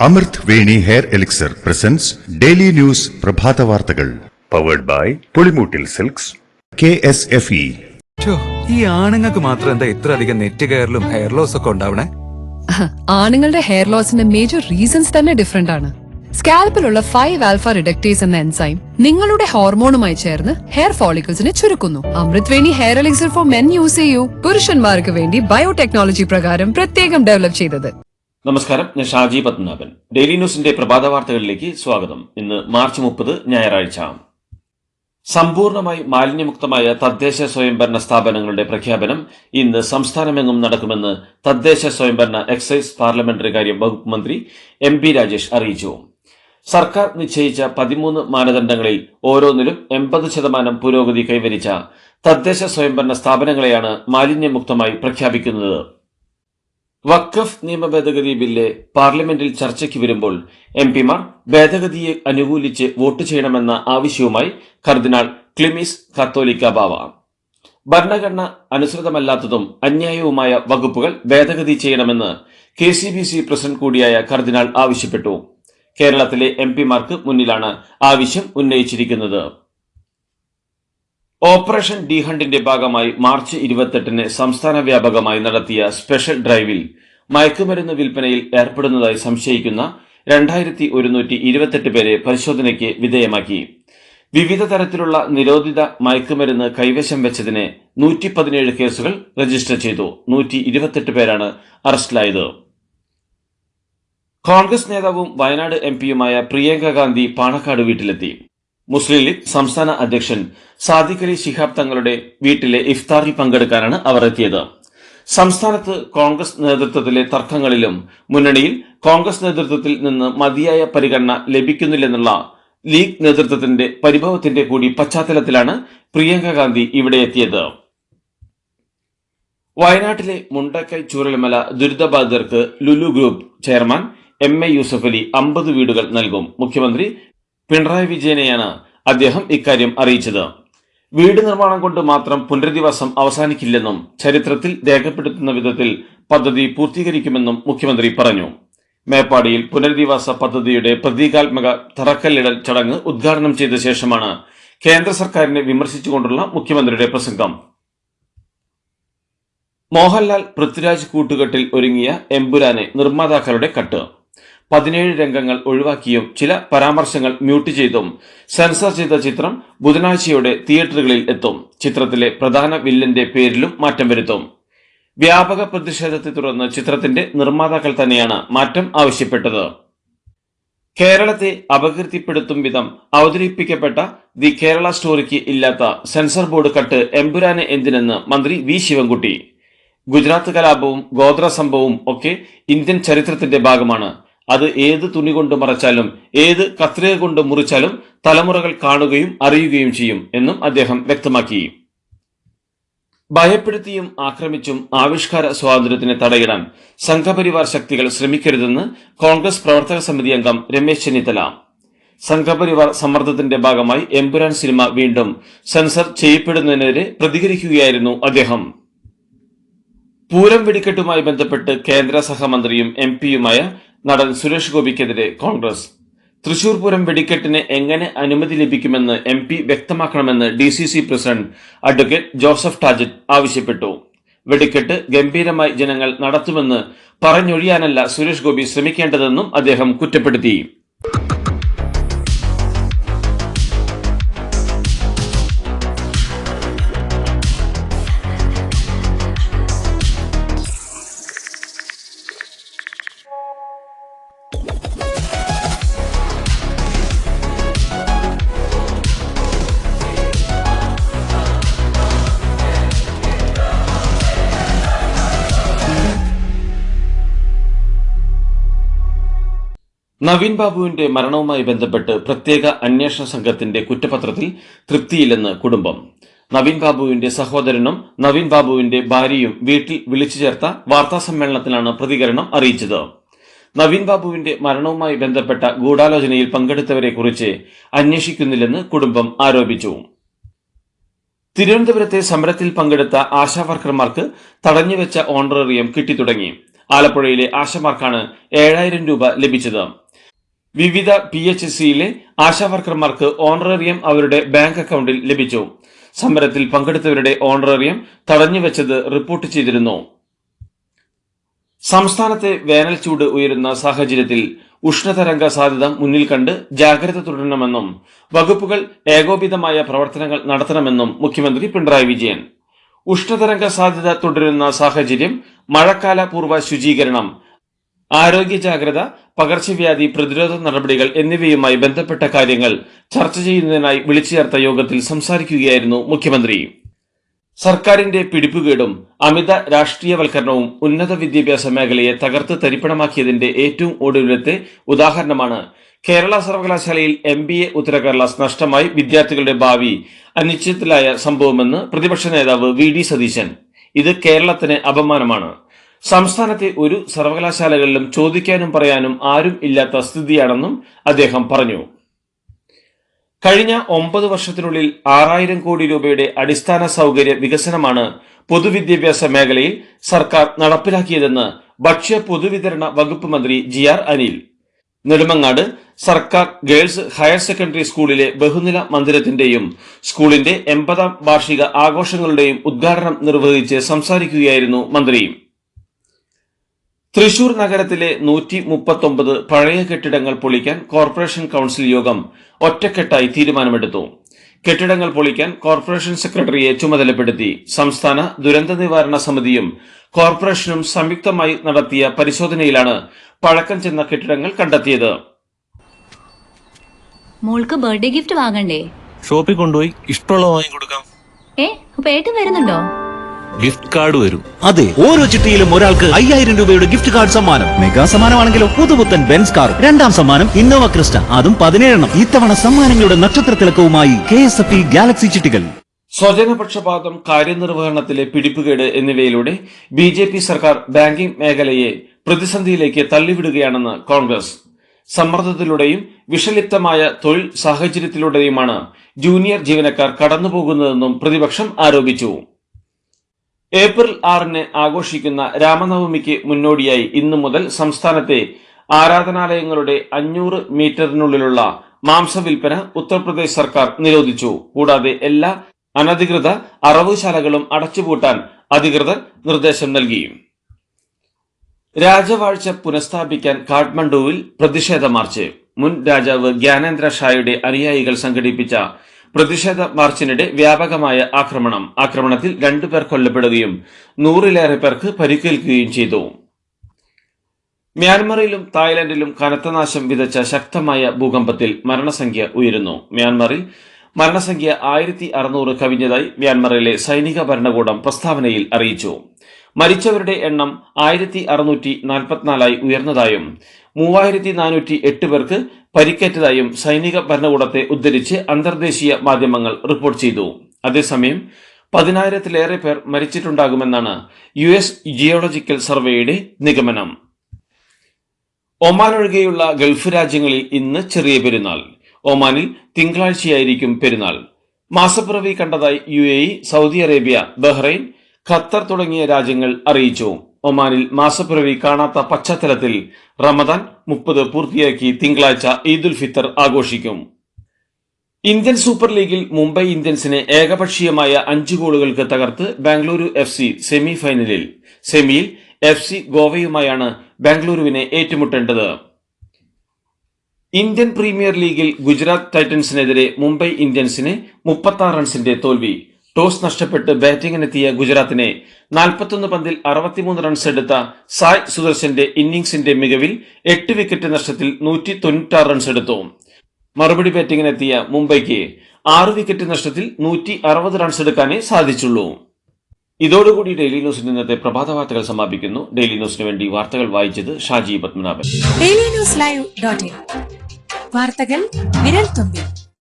അമൃത് Veni hair elixir presents daily news പ്രഭാത വാർത്തകൾ powered by Pulimoottil silks KSFE. ഈ ആണുങ്ങൾക്ക് മാത്രം എന്താ ഇത്ര അധികം നെറ്റ് കെയറിലും ഹെയർ ലോസ് ഒക്കെ ഉണ്ടാവണേ? ആണുങ്ങളുടെ ഹെയർ ലോസിന്റെ മേജർ റീസൺസ് തന്നെ ഡിഫറെന്റ് ആണ്. സ്കാൽപ്പിലുള്ള 5 ആൽഫ റിഡക്ടേസ് എന്ന എൻസൈം നിങ്ങളുടെ ഹോർമോണുമായി ചേർന്ന് ഹെയർ ഫോളിക്കിൾസിനെ ചുരുക്കുന്നു. Amrut Veni hair elixir for men use ചെയ്യൂ. പുരുഷന്മാർക്ക് വേണ്ടി ബയോടെക്നോളജി പ്രകാരം പ്രത്യേകം ഡെവലപ്പ് ചെയ്തത്. നമസ്കാരം, ഞാൻ ഷാജി പത്മനാഭൻ. ഡെയിലി ന്യൂസിന്റെ പ്രഭാത വാർത്തകളിലേക്ക് സ്വാഗതം. ഇന്ന് മാർച്ച് 30 ഞായറാഴ്ച. സമ്പൂർണമായി മാലിന്യമുക്തമായ തദ്ദേശ സ്വയംഭരണ സ്ഥാപനങ്ങളുടെ പ്രഖ്യാപനം ഇന്ന് സംസ്ഥാനമെങ്ങും നടക്കുമെന്ന് തദ്ദേശ സ്വയംഭരണ എക്സൈസ് പാർലമെന്ററി കാര്യ വകുപ്പ് മന്ത്രി MP രാജേഷ് അറിയിച്ചു. സർക്കാർ നിശ്ചയിച്ച 13 മാനദണ്ഡങ്ങളിൽ ഓരോന്നിലും 80% പുരോഗതി കൈവരിച്ച തദ്ദേശ സ്വയംഭരണ സ്ഥാപനങ്ങളെയാണ് മാലിന്യമുക്തമായി പ്രഖ്യാപിക്കുന്നത്. വഖഫ് നിയമ ഭേദഗതി ബില്ല് പാർലമെന്റിൽ ചർച്ചയ്ക്ക് വരുമ്പോൾ MP-മാർ ഭേദഗതിയെ അനുകൂലിച്ച് വോട്ട് ചെയ്യണമെന്ന ആവശ്യവുമായി കർദിനാൾ ക്ലിമീസ് കത്തോലിക്ക ബാവ. ഭരണഘടന അനുസൃതമല്ലാത്തതും അന്യായവുമായ വകുപ്പുകൾ ഭേദഗതി ചെയ്യണമെന്ന് KCBC പ്രസിഡന്റ് കൂടിയായ കർദിനാൾ ആവശ്യപ്പെട്ടു. കേരളത്തിലെ MP-മാർക്ക് മുന്നിലാണ് ആവശ്യം ഉന്നയിച്ചിരിക്കുന്നത്. ഓപ്പറേഷൻ ഡി ഹണ്ടിന്റെ ഭാഗമായി മാർച്ച് 28-ന് സംസ്ഥാന വ്യാപകമായി നടത്തിയ സ്പെഷ്യൽ ഡ്രൈവിൽ മയക്കുമരുന്ന് വിൽപ്പനയിൽ ഏർപ്പെടുന്നതായി സംശയിക്കുന്ന 2128 പേരെ പരിശോധനയ്ക്ക് വിധേയമാക്കി. വിവിധ തരത്തിലുള്ള നിരോധിത മയക്കുമരുന്ന് കൈവശം വെച്ചതിന് 117 കേസുകൾ രജിസ്റ്റർ ചെയ്തു. 128 പേരാണ് അറസ്റ്റിലായത്. കോൺഗ്രസ് നേതാവും വയനാട് MP-യുമായ പ്രിയങ്ക ഗാന്ധി പാണക്കാട് വീട്ടിലെത്തി. മുസ്ലിം ലീഗ് സംസ്ഥാന അധ്യക്ഷൻ സാദിഖ് അലി ശിഹാബ് തങ്ങളുടെ വീട്ടിലെ ഇഫ്താറിൽ പങ്കെടുക്കാനാണ് അവർ എത്തിയത്. സംസ്ഥാനത്ത് കോൺഗ്രസ് നേതൃത്വത്തിലെ തർക്കങ്ങളിലും മുന്നണിയിൽ കോൺഗ്രസ് നേതൃത്വത്തിൽ നിന്ന് മതിയായ പരിഗണന ലഭിക്കുന്നില്ലെന്നുള്ള ലീഗ് നേതൃത്വത്തിന്റെ പരിഭവത്തിന്റെ കൂടി പശ്ചാത്തലത്തിലാണ് പ്രിയങ്ക ഗാന്ധി ഇവിടെ എത്തിയത്. വയനാട്ടിലെ മുണ്ടക്കൈ ചൂരൽമല ദുരിതബാധിതർക്ക് Lulu group chairman MA Yusuf Ali 50 വീടുകൾ നൽകും. മുഖ്യമന്ത്രി പിണറായി വിജയനെയാണ് അദ്ദേഹം ഇക്കാര്യം അറിയിച്ചത്. വീട് നിർമ്മാണം കൊണ്ട് മാത്രം പുനരധിവാസം അവസാനിക്കില്ലെന്നും ചരിത്രത്തിൽ രേഖപ്പെടുത്തുന്ന വിധത്തിൽ പദ്ധതി പൂർത്തീകരിക്കുമെന്നും മുഖ്യമന്ത്രി പറഞ്ഞു. മേപ്പാടിയിൽ പുനരധിവാസ പദ്ധതിയുടെ പ്രതീകാത്മക തറക്കല്ലിടൽ ചടങ്ങ് ഉദ്ഘാടനം ചെയ്ത ശേഷമാണ് കേന്ദ്ര സർക്കാരിനെ വിമർശിച്ചുകൊണ്ടുള്ള മുഖ്യമന്ത്രിയുടെ പ്രസംഗം. മോഹൻലാൽ പൃഥ്വിരാജ് കൂട്ടുകെട്ടിൽ ഒരുങ്ങിയ എമ്പുരാനെ നിർമ്മാതാക്കളുടെ കട്ട്. 17 രംഗങ്ങൾ ഒഴിവാക്കിയും ചില പരാമർശങ്ങൾ മ്യൂട്ട് ചെയ്തും സെൻസർ ചെയ്ത ചിത്രം ബുധനാഴ്ചയോടെ തിയേറ്ററുകളിൽ എത്തും. ചിത്രത്തിലെ പ്രധാന വില്ലന്റെ പേരിലും മാറ്റം വരുത്തും. വ്യാപക പ്രതിഷേധത്തെ തുടർന്ന് ചിത്രത്തിന്റെ നിർമ്മാതാക്കൾ തന്നെയാണ് മാറ്റം ആവശ്യപ്പെട്ടത്. കേരളത്തെ അപകീർത്തിപ്പെടുത്തും വിധം അവതരിപ്പിക്കപ്പെട്ട ദി കേരള സ്റ്റോറിക്ക് ഇല്ലാത്ത സെൻസർ ബോർഡ് കട്ട് എമ്പുരാനെ എന്തിനെന്ന് മന്ത്രി V ശിവൻകുട്ടി. ഗുജറാത്ത് കലാപവും ഗോത്ര സംഭവവും ഒക്കെ ഇന്ത്യൻ ചരിത്രത്തിന്റെ ഭാഗമാണ്. അത് ഏത് തുണി കൊണ്ട് മറച്ചാലും ഏത് കത്രിക കൊണ്ട് മുറിച്ചാലും തലമുറകൾ കാണുകയും അറിയുകയും ചെയ്യും എന്നും അദ്ദേഹം വ്യക്തമാക്കി. ഭയപ്പെടുത്തിയും ആക്രമിച്ചും ആവിഷ്കാര സ്വാതന്ത്ര്യത്തിന് തടയിടാൻ സംഘപരിവാർ ശക്തികൾ ശ്രമിക്കരുതെന്ന് കോൺഗ്രസ് പ്രവർത്തക സമിതി അംഗം രമേശ് ചെന്നിത്തല. സംഘപരിവാർ സമ്മർദ്ദത്തിന്റെ ഭാഗമായി എമ്പുരാൻ സിനിമ വീണ്ടും സെൻസർ ചെയ്യപ്പെടുന്നതിനെതിരെ പ്രതികരിക്കുകയായിരുന്നു അദ്ദേഹം. പൂരം വെടിക്കെട്ടുമായി ബന്ധപ്പെട്ട് കേന്ദ്ര സഹമന്ത്രിയും MP-യുമായ നടൻ സുരേഷ് ഗോപിക്കെതിരെ കോൺഗ്രസ്. തൃശൂർ പൂരം വെടിക്കെട്ടിന് എങ്ങനെ അനുമതി ലഭിക്കുമെന്ന് MP വ്യക്തമാക്കണമെന്ന് DCC പ്രസിഡന്റ് അഡ്വക്കേറ്റ് ജോസഫ് ടാജറ്റ് ആവശ്യപ്പെട്ടു. വെടിക്കെട്ട് ഗംഭീരമായി ജനങ്ങൾ നടത്തുമെന്ന് പറഞ്ഞൊഴിയാനല്ല സുരേഷ് ഗോപി ശ്രമിക്കേണ്ടതെന്നും അദ്ദേഹം കുറ്റപ്പെടുത്തി. നവീൻ ബാബുവിന്റെ മരണവുമായി ബന്ധപ്പെട്ട് പ്രത്യേക അന്വേഷണ സംഘത്തിന്റെ കുറ്റപത്രത്തിൽ തൃപ്തിയില്ലെന്ന് കുടുംബം. നവീൻ ബാബുവിന്റെ സഹോദരനും നവീൻ ബാബുവിന്റെ ഭാര്യയും വീട്ടിൽ വിളിച്ചു ചേർത്ത വാർത്താസമ്മേളനത്തിലാണ് പ്രതികരണം അറിയിച്ചത്. നവീൻ ബാബുവിന്റെ മരണവുമായി ബന്ധപ്പെട്ട ഗൂഢാലോചനയിൽ പങ്കെടുത്തവരെ കുറിച്ച് അന്വേഷിക്കുന്നില്ലെന്ന് കുടുംബം ആരോപിച്ചു. തിരുവനന്തപുരത്തെ സമരത്തിൽ പങ്കെടുത്ത ആശാവർക്കർമാർക്ക് തടഞ്ഞുവെച്ച ഓണറേറിയം കിട്ടിത്തുടങ്ങി. ആലപ്പുഴയിലെ ആശമാർക്കാണ് 7,000 രൂപ ലഭിച്ചത്. വിവിധ PHCയിലെ ആശാവർക്കർമാർക്ക് ഓണറേറിയം അവരുടെ ബാങ്ക് അക്കൗണ്ടിൽ ലഭിച്ചു. സമരത്തിൽ പങ്കെടുത്തവരുടെ ഓണറേറിയം തടഞ്ഞുവെച്ചത് റിപ്പോർട്ട് ചെയ്തിരുന്നു. സംസ്ഥാനത്തെ വേനൽ ചൂട് ഉയരുന്ന സാഹചര്യത്തിൽ ഉഷ്ണതരംഗ സാധ്യത മുന്നിൽ കണ്ട് ജാഗ്രത തുടരണമെന്നും വകുപ്പുകൾ ഏകോപിതമായ പ്രവർത്തനങ്ങൾ നടത്തണമെന്നും മുഖ്യമന്ത്രി പിണറായി വിജയൻ. ഉഷ്ണതരംഗ സാധ്യത തുടരുന്ന സാഹചര്യം, മഴക്കാല പൂർവ്വ ശുചീകരണം, ആരോഗ്യ ജാഗ്രത, പകർച്ചവ്യാധി പ്രതിരോധ നടപടികൾ എന്നിവയുമായി ബന്ധപ്പെട്ട കാര്യങ്ങൾ ചർച്ച ചെയ്യുന്നതിനായി വിളിച്ചു ചേർത്ത യോഗത്തിൽ സംസാരിക്കുകയായിരുന്നു മുഖ്യമന്ത്രി. സർക്കാരിന്റെ പിടിപ്പുകേടും അമിത രാഷ്ട്രീയവൽക്കരണവും ഉന്നത വിദ്യാഭ്യാസ മേഖലയെ തകർത്ത് തരിപ്പണമാക്കിയതിന്റെ ഏറ്റവും ഒടുവിലത്തെ ഉദാഹരണമാണ് കേരള സർവകലാശാലയിൽ MBA ഉത്തര കേരള നഷ്ടമായി വിദ്യാർത്ഥികളുടെ ഭാവി അനിശ്ചിതത്തിലായ സംഭവമെന്ന് പ്രതിപക്ഷ നേതാവ് VD സതീശൻ. ഇത് കേരളത്തിന് അപമാനമാണ്. സംസ്ഥാനത്തെ ഒരു സർവകലാശാലകളിലും ചോദിക്കാനും പറയാനും ആരും ഇല്ലാത്ത സ്ഥിതിയാണെന്നും അദ്ദേഹം പറഞ്ഞു. കഴിഞ്ഞ 9 വർഷത്തിനുള്ളിൽ 6,000 കോടി രൂപയുടെ അടിസ്ഥാന സൗകര്യ വികസനമാണ് പൊതുവിദ്യാഭ്യാസ മേഖലയിൽ സർക്കാർ നടപ്പിലാക്കിയതെന്ന് ഭക്ഷ്യ പൊതുവിതരണ വകുപ്പ് മന്ത്രി GR അനിൽ. നെടുമങ്ങാട് സർക്കാർ ഗേൾസ് ഹയർ സെക്കൻഡറി സ്കൂളിലെ ബഹുനില മന്ദിരത്തിന്റെയും സ്കൂളിന്റെ 80ാം വാർഷിക ആഘോഷങ്ങളുടെയും ഉദ്ഘാടനം നിർവഹിച്ച് സംസാരിക്കുകയായിരുന്നു മന്ത്രി. തൃശൂർ നഗരത്തിലെ 139 പഴയ കെട്ടിടങ്ങൾ പൊളിക്കാൻ കോർപ്പറേഷൻ കൌൺസിൽ യോഗം ഒറ്റക്കെട്ടായി തീരുമാനമെടുത്തു. കെട്ടിടങ്ങൾ പൊളിക്കാൻ കോർപ്പറേഷൻ സെക്രട്ടറിയെ ചുമതലപ്പെടുത്തി. സംസ്ഥാന ദുരന്ത നിവാരണ സമിതിയും കോർപ്പറേഷനും സംയുക്തമായി നടത്തിയ പരിശോധനയിലാണ് പഴക്കം ചെന്ന കെട്ടിടങ്ങൾ കണ്ടെത്തിയത്. മോൾക്ക് ബർത്ത്ഡേ ഗിഫ്റ്റ് വാങ്ങണ്ടേ? ഷോപ്പിൽ കൊണ്ടുപോയി ഇഷ്ടമുള്ള വാങ്ങി കൊടുക്കാം. അപ്പൊ ഏട്ടൻ വരുന്നുണ്ടോ? ഗിഫ്റ്റ് കാർഡ് വരും. അതെ, ഓരോ ചിട്ടിയിലും ഒരാൾക്ക് 5,000 രൂപയുടെ ഗിഫ്റ്റ് കാർഡ് സമ്മാനം. മെഗാ സമ്മാനമാണെങ്കിലോ പുതുപുത്തൻ ബെൻസ് കാർ. 2ാം സമ്മാനം ഇന്നോവ ക്രിസ്റ്റ, അതും 17 ഇത്തവണ സമ്മാനങ്ങളുടെ നക്ഷത്രത്തിലക്കവുമായി KSFE ഗാലക്സി ചിട്ടികൾ. സ്വജനപക്ഷപാതം, കാര്യനിർവഹണത്തിലെ പിടിപ്പുകേട് എന്നിവയിലൂടെ BJP സർക്കാർ ബാങ്കിംഗ് മേഖലയെ പ്രതിസന്ധിയിലേക്ക് തള്ളിവിടുകയാണെന്ന് കോൺഗ്രസ്. സമ്മർദ്ദത്തിലൂടെയും വിഷലിപ്തമായ തൊഴിൽ സാഹചര്യത്തിലൂടെയുമാണ് ജൂനിയർ ജീവനക്കാർ കടന്നുപോകുന്നതെന്നും പ്രതിപക്ഷം ആരോപിച്ചു. ഏപ്രിൽ 6 ആഘോഷിക്കുന്ന രാമനവമിക്ക് മുന്നോടിയായി ഇന്നു മുതൽ സംസ്ഥാനത്തെ ആരാധനാലയങ്ങളുടെ 500 മീറ്ററിനുള്ളിലുള്ള മാംസവിൽപ്പന ഉത്തർപ്രദേശ് സർക്കാർ നിരോധിച്ചു. കൂടാതെ എല്ലാ അനധികൃത അറവുശാലകളും അടച്ചുപൂട്ടാൻ അധികൃതർ നിർദ്ദേശം നൽകി. രാജവാഴ്ച പുനഃസ്ഥാപിക്കാൻ കാഠ്മണ്ഡുവിൽ പ്രതിഷേധ മാർച്ച്. മുൻ രാജാവ് ജ്ഞാനേന്ദ്ര ഷായുടെ അനുയായികൾ സംഘടിപ്പിച്ച പ്രതിഷേധ മാർച്ചിനിടെ വ്യാപകമായ ആക്രമണത്തിൽ 2 പേർ കൊല്ലപ്പെടുകയും 100-ലേറെ പേർക്ക് പരിക്കേൽക്കുകയും ചെയ്തു. മ്യാൻമറിലും തായ്ലൻഡിലും കനത്ത നാശം വിതച്ച ശക്തമായ ഭൂകമ്പത്തിൽ മരണസംഖ്യ ഉയരുന്നു. മ്യാൻമറിൽ മരണസംഖ്യ 1,600 കവിഞ്ഞതായി മ്യാൻമറിലെ സൈനിക ഭരണകൂടം പ്രസ്താവനയിൽ അറിയിച്ചു. മരിച്ചവരുടെ എണ്ണം 1,644 ഉയർന്നതായും 3,408 പേർക്ക് പരിക്കേറ്റതായും സൈനിക ഭരണകൂടത്തെ ഉദ്ധരിച്ച് അന്തർദേശീയ മാധ്യമങ്ങൾ റിപ്പോർട്ട് ചെയ്തു. അതേസമയം 10,000-ലേറെ പേർ മരിച്ചിട്ടുണ്ടാകുമെന്നാണ് US ജിയോളജിക്കൽ സർവേയുടെ നിഗമനം. ഒമാൻ ഒഴികെയുള്ള ഗൾഫ് രാജ്യങ്ങളിൽ ഇന്ന് ചെറിയ പെരുന്നാൾ. ഒമാനിൽ തിങ്കളാഴ്ചയായിരിക്കും പെരുന്നാൾ. മാസപ്പിറവി കണ്ടതായി UAE, Saudi Arabia, Bahrain, Qatar തുടങ്ങിയ രാജ്യങ്ങൾ അറിയിച്ചു. ഒമാനിൽ മാസപ്പിറവി കാണാത്ത പശ്ചാത്തലത്തിൽ റമദാൻ 30 പൂർത്തിയാക്കി തിങ്കളാഴ്ച ഈദുൽ ഫിത്തർ ആഘോഷിക്കും. ഇന്ത്യൻ സൂപ്പർ ലീഗിൽ മുംബൈ ഇന്ത്യൻസിനെ ഏകപക്ഷീയമായ 5 ഗോളുകൾക്ക് തകർത്ത് ബാംഗ്ലൂരു FC സെമി ഫൈനലിൽ. സെമിയിൽ FC ഗോവയുമായാണ് ബാംഗ്ലൂരുവിനെ ഏറ്റുമുട്ടേണ്ടത്. ഇന്ത്യൻ പ്രീമിയർ ലീഗിൽ ഗുജറാത്ത് ടൈറ്റൻസിനെതിരെ മുംബൈ ഇന്ത്യൻസിന് 36 റൺസിന്റെ തോൽവി. ടോസ് നഷ്ടപ്പെട്ട് ബാറ്റിംഗിനെത്തിയ ഗുജറാത്തിനെ 41 പന്തിൽ 63 റൺസ് എടുത്ത സായ് സുദർശന്റെ ഇന്നിംഗ്സിന്റെ മികവിൽ 8 വിക്കറ്റ് നഷ്ടത്തിൽ 196 റൺസ് എടുത്തു. മറുപടി ബാറ്റിംഗിനെത്തിയ മുംബൈക്ക് 6 വിക്കറ്റ് നഷ്ടത്തിൽ 160 റൺസ് എടുക്കാനേ സാധിച്ചുള്ളൂ. ഇതോടുകൂടി ഡെയിലി ന്യൂസിന്റെ ഇന്നത്തെ പ്രഭാത വാർത്തകൾ സമാപിക്കുന്നു. ഡെയിലി ന്യൂസിന് വേണ്ടി വാർത്തകൾ വായിച്ചത് ഷാജി പത്മനാഭൻ. ഡെയിലി ന്യൂസ് ലൈവ്.in വാർത്തകൾ വിരൽ തുമ്പിൽ.